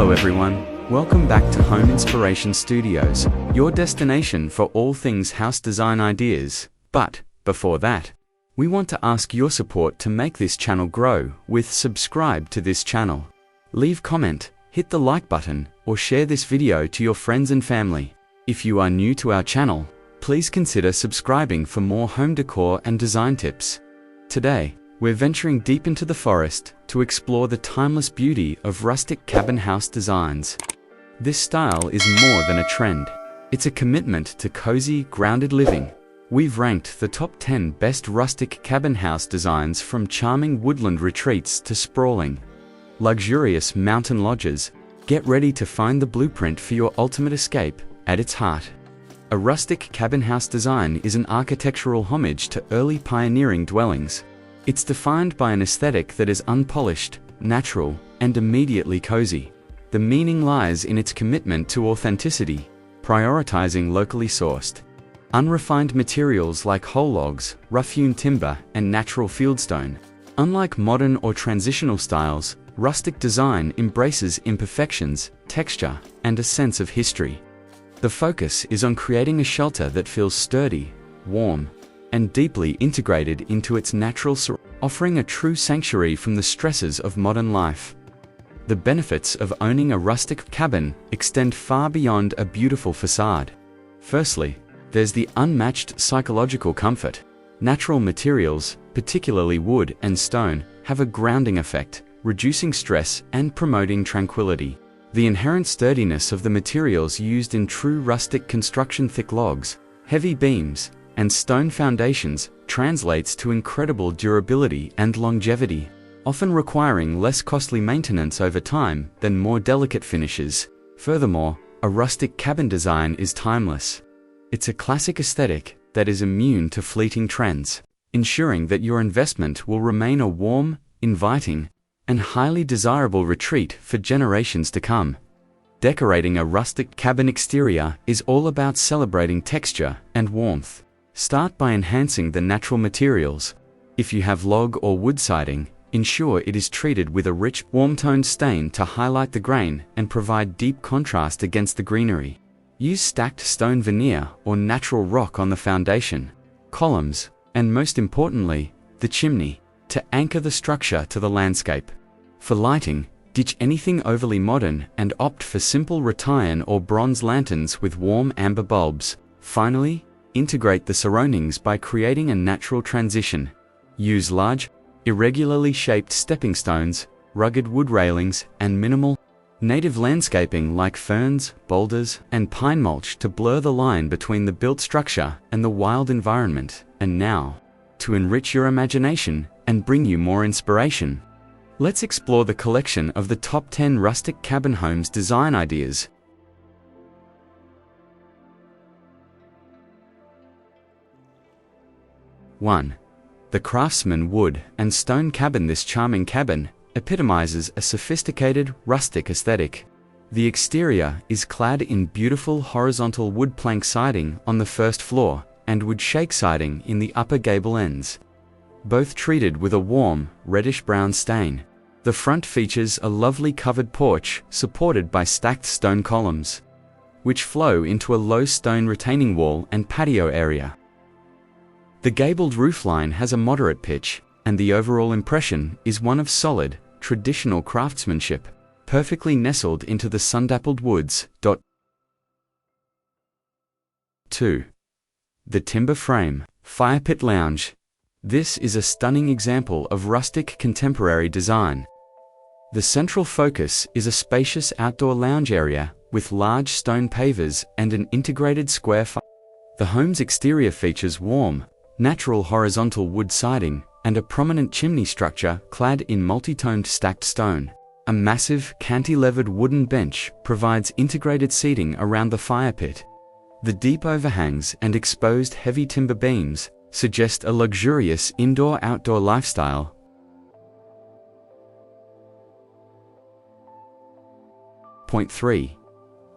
Hello everyone, welcome back to Home Inspiration Studios, your destination for all things house design ideas. But, before that, we want to ask your support to make this channel grow with subscribe to this channel. Leave comment, hit the like button, or share this video to your friends and family. If you are new to our channel, please consider subscribing for more home decor and design tips. Today, we're venturing deep into the forest to explore the timeless beauty of rustic cabin house designs. This style is more than a trend. It's a commitment to cozy, grounded living. We've ranked the top 10 best rustic cabin house designs, from charming woodland retreats to sprawling, luxurious mountain lodges. Get ready to find the blueprint for your ultimate escape. At its heart, a rustic cabin house design is an architectural homage to early pioneering dwellings. It's defined by an aesthetic that is unpolished, natural, and immediately cozy. The meaning lies in its commitment to authenticity, prioritizing locally sourced, unrefined materials like whole logs, rough-hewn timber, and natural fieldstone. Unlike modern or transitional styles, rustic design embraces imperfections, texture, and a sense of history. The focus is on creating a shelter that feels sturdy, warm, and deeply integrated into its natural surroundings, offering a true sanctuary from the stresses of modern life. The benefits of owning a rustic cabin extend far beyond a beautiful facade. Firstly, there's the unmatched psychological comfort. Natural materials, particularly wood and stone, have a grounding effect, reducing stress and promoting tranquility. The inherent sturdiness of the materials used in true rustic construction, thick logs, heavy beams, and stone foundations, translates to incredible durability and longevity, often requiring less costly maintenance over time than more delicate finishes. Furthermore, a rustic cabin design is timeless. It's a classic aesthetic that is immune to fleeting trends, ensuring that your investment will remain a warm, inviting, and highly desirable retreat for generations to come. Decorating a rustic cabin exterior is all about celebrating texture and warmth. Start by enhancing the natural materials. If you have log or wood siding, ensure it is treated with a rich, warm-toned stain to highlight the grain and provide deep contrast against the greenery. Use stacked stone veneer or natural rock on the foundation, columns, and most importantly, the chimney, to anchor the structure to the landscape. For lighting, ditch anything overly modern and opt for simple rattan or bronze lanterns with warm amber bulbs. Finally, integrate the surroundings by creating a natural transition. Use large, irregularly shaped stepping stones, rugged wood railings, and minimal, native landscaping like ferns, boulders, and pine mulch to blur the line between the built structure and the wild environment. And now, to enrich your imagination and bring you more inspiration, let's explore the collection of the top 10 rustic cabin homes design ideas. 1. The Craftsman wood and stone cabin. This charming cabin epitomizes a sophisticated, rustic aesthetic. The exterior is clad in beautiful horizontal wood plank siding on the first floor and wood shake siding in the upper gable ends, both treated with a warm, reddish-brown stain. The front features a lovely covered porch supported by stacked stone columns, which flow into a low stone retaining wall and patio area. The gabled roofline has a moderate pitch, and the overall impression is one of solid, traditional craftsmanship, perfectly nestled into the sun-dappled woods. 2. The Timber Frame Fire Pit Lounge. This is a stunning example of rustic contemporary design. The central focus is a spacious outdoor lounge area with large stone pavers and an integrated square fire. The home's exterior features warm, natural horizontal wood siding and a prominent chimney structure clad in multi-toned stacked stone. A massive, cantilevered wooden bench provides integrated seating around the fire pit. The deep overhangs and exposed heavy timber beams suggest a luxurious indoor-outdoor lifestyle. 3.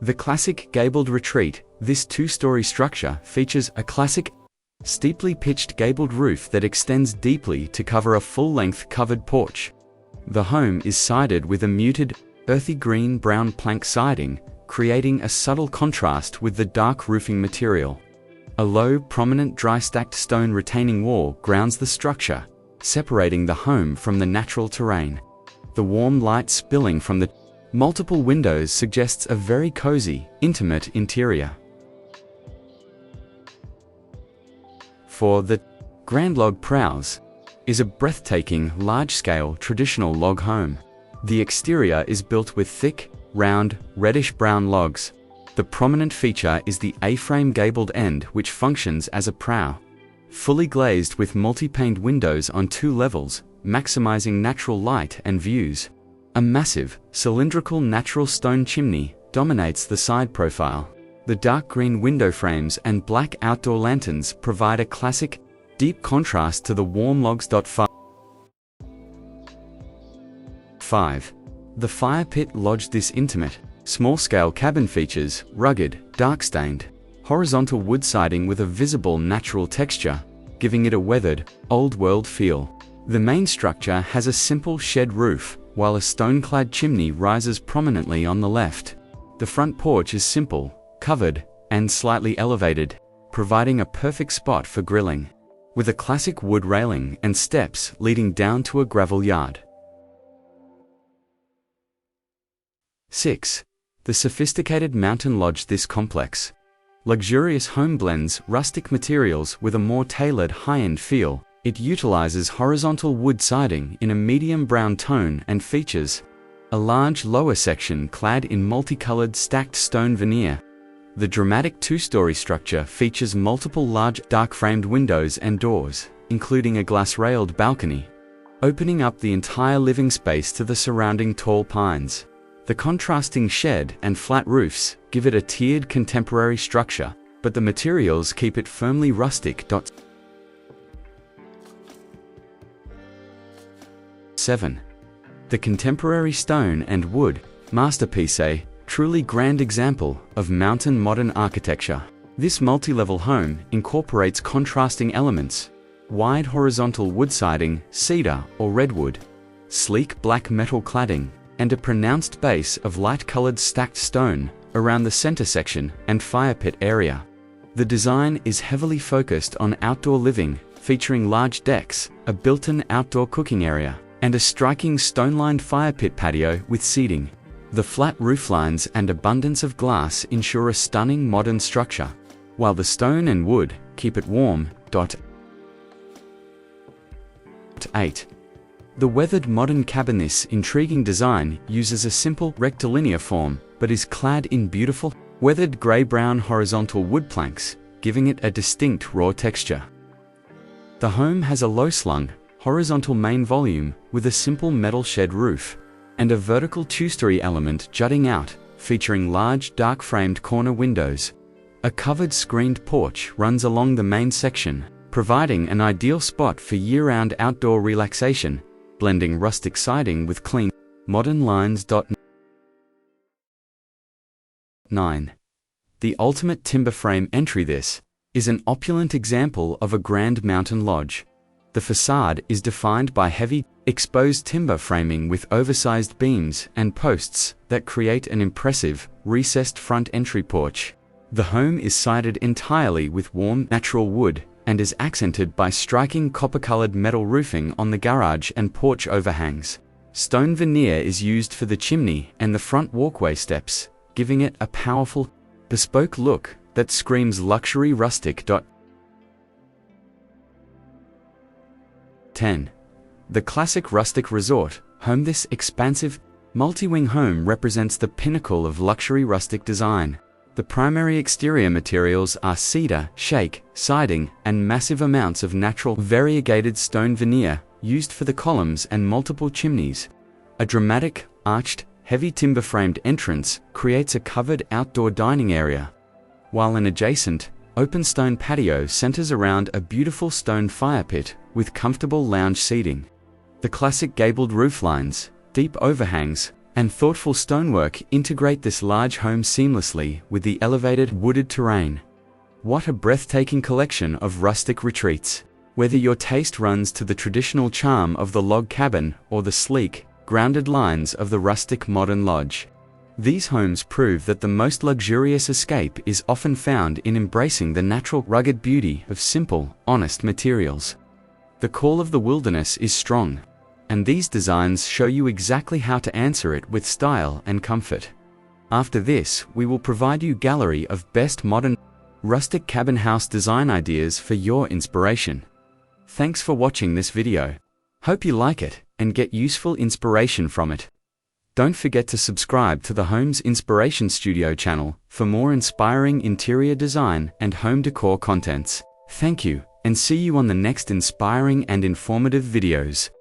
The classic gabled retreat. This two-story structure features a classic, steeply pitched gabled roof that extends deeply to cover a full-length covered porch. The home is sided with a muted, earthy green-brown plank siding, creating a subtle contrast with the dark roofing material. A low, prominent dry-stacked stone retaining wall grounds the structure, separating the home from the natural terrain. The warm light spilling from the multiple windows suggests a very cozy, intimate interior. For the Grand Log Prowse is a breathtaking, large-scale, traditional log home. The exterior is built with thick, round, reddish-brown logs. The prominent feature is the A-frame gabled end, which functions as a prow. Fully glazed with multi-paned windows on 2 levels, maximizing natural light and views. A massive, cylindrical natural stone chimney dominates the side profile. The dark green window frames and black outdoor lanterns provide a classic, deep contrast to the warm logs. 5. The fire pit lodge. This intimate, small-scale cabin features rugged, dark-stained, horizontal wood siding with a visible natural texture, giving it a weathered, old-world feel. The main structure has a simple shed roof, while a stone-clad chimney rises prominently on the left. The front porch is simple, covered, and slightly elevated, providing a perfect spot for grilling, with a classic wood railing and steps leading down to a gravel yard. 6. The sophisticated mountain lodge. This complex, luxurious home blends rustic materials with a more tailored high-end feel. It utilizes horizontal wood siding in a medium brown tone and features a large lower section clad in multicolored stacked stone veneer. The dramatic 2-story structure features multiple large dark-framed windows and doors, including a glass-railed balcony, opening up the entire living space to the surrounding tall pines. The contrasting shed and flat roofs give it a tiered contemporary structure, but the materials keep it firmly rustic. 7. The contemporary stone and wood masterpiece. A truly grand example of mountain modern architecture. This multi-level home incorporates contrasting elements: wide horizontal wood siding, cedar or redwood, sleek black metal cladding, and a pronounced base of light-colored stacked stone around the center section and fire pit area. The design is heavily focused on outdoor living, featuring large decks, a built-in outdoor cooking area, and a striking stone-lined fire pit patio with seating. The flat rooflines and abundance of glass ensure a stunning modern structure, while the stone and wood keep it warm. 8. The weathered modern cabin. This intriguing design uses a simple rectilinear form, but is clad in beautiful, weathered gray-brown horizontal wood planks, giving it a distinct raw texture. The home has a low-slung, horizontal main volume with a simple metal shed roof, and a vertical 2-story element jutting out, featuring large dark-framed corner windows. A covered screened porch runs along the main section, providing an ideal spot for year-round outdoor relaxation, blending rustic siding with clean, modern lines. 9. The ultimate timber frame entry. This is an opulent example of a grand mountain lodge. The facade is defined by heavy, exposed timber framing with oversized beams and posts that create an impressive, recessed front entry porch. The home is sided entirely with warm, natural wood, and is accented by striking copper-colored metal roofing on the garage and porch overhangs. Stone veneer is used for the chimney and the front walkway steps, giving it a powerful, bespoke look that screams luxury rustic. 10. The classic rustic resort home. This expansive, multi-wing home represents the pinnacle of luxury rustic design. The primary exterior materials are cedar, shake, siding, and massive amounts of natural variegated stone veneer used for the columns and multiple chimneys. A dramatic, arched, heavy timber-framed entrance creates a covered outdoor dining area, while an adjacent, open stone patio centers around a beautiful stone fire pit with comfortable lounge seating. The classic gabled rooflines, deep overhangs, and thoughtful stonework integrate this large home seamlessly with the elevated wooded terrain. What a breathtaking collection of rustic retreats! Whether your taste runs to the traditional charm of the log cabin or the sleek, grounded lines of the rustic modern lodge. These homes prove that the most luxurious escape is often found in embracing the natural, rugged beauty of simple, honest materials. The call of the wilderness is strong, and these designs show you exactly how to answer it with style and comfort. After this, we will provide you a gallery of best modern, rustic cabin house design ideas for your inspiration. Thanks for watching this video. Hope you like it and get useful inspiration from it. Don't forget to subscribe to the Homes Inspiration Studio channel for more inspiring interior design and home decor contents. Thank you, and see you on the next inspiring and informative videos.